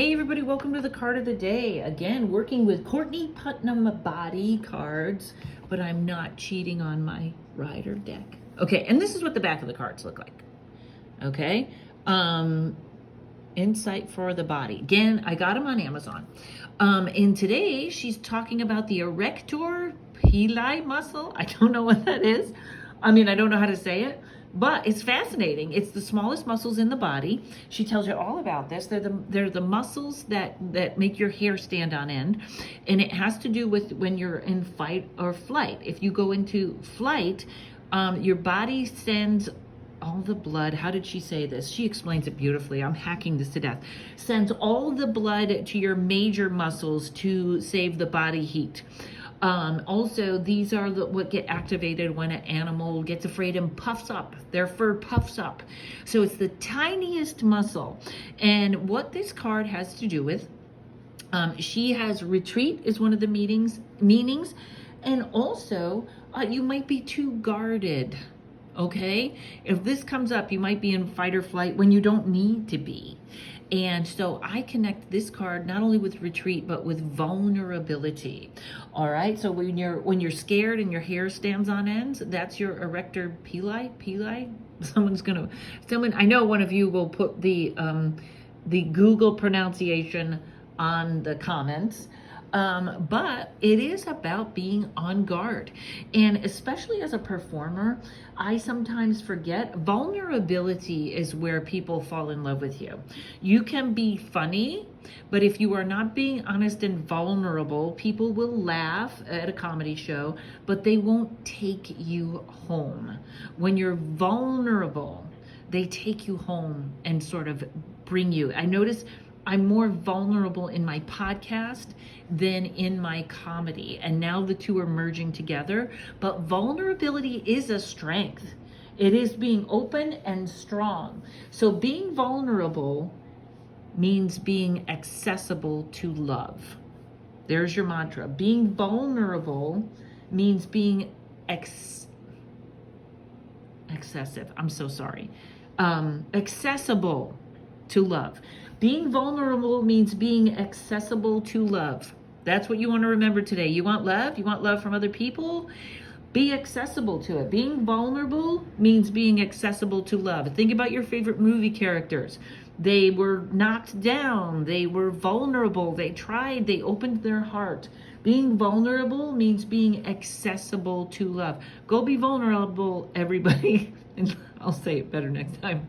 Hey everybody, welcome to the card of the day. Again, working with Courtney Putnam body cards, but I'm not cheating on my rider deck. Okay, and this is what the back of the cards look like. Okay, insight for the body. Again, I got them on Amazon. And today she's talking about the Arrector Pili muscle. I don't know what that is. I don't know how to say it. But it's fascinating. It's the smallest muscles in the body. She tells you all about this. They're the muscles that make your hair stand on end. And it has to do with when you're in fight or flight. If you go into flight, your body sends all the blood. How did she say this? She explains it beautifully. I'm hacking this to death. Sends all the blood to your major muscles to save the body heat. Also, these are what get activated when an animal gets afraid and puffs up. Their fur puffs up. So it's the tiniest muscle. And what this card has to do with, she has retreat is one of the meanings. And also, you might be too guarded. Okay? If this comes up, you might be in fight or flight when you don't need to be. And so I connect this card not only with retreat, but with vulnerability. All right. So when you're scared and your hair stands on end, that's your Arrector Pili. I know one of you will put the Google pronunciation on the comments. But it is about being on guard. And especially as a performer, I sometimes forget vulnerability is where people fall in love with you. You can be funny, but if you are not being honest and vulnerable, people will laugh at a comedy show, but they won't take you home. When you're vulnerable, they take you home and sort of bring you. I notice I'm more vulnerable in my podcast than in my comedy. And now the two are merging together. But vulnerability is a strength. It is being open and strong. So being vulnerable means being accessible to love. There's your mantra. Being vulnerable means being excessive. I'm so sorry. Accessible to love. Being vulnerable means being accessible to love. That's what you want to remember today. You want love? You want love from other people? Be accessible to it. Being vulnerable means being accessible to love. Think about your favorite movie characters. They were knocked down. They were vulnerable. They tried. They opened their heart. Being vulnerable means being accessible to love. Go be vulnerable, everybody. And I'll say it better next time.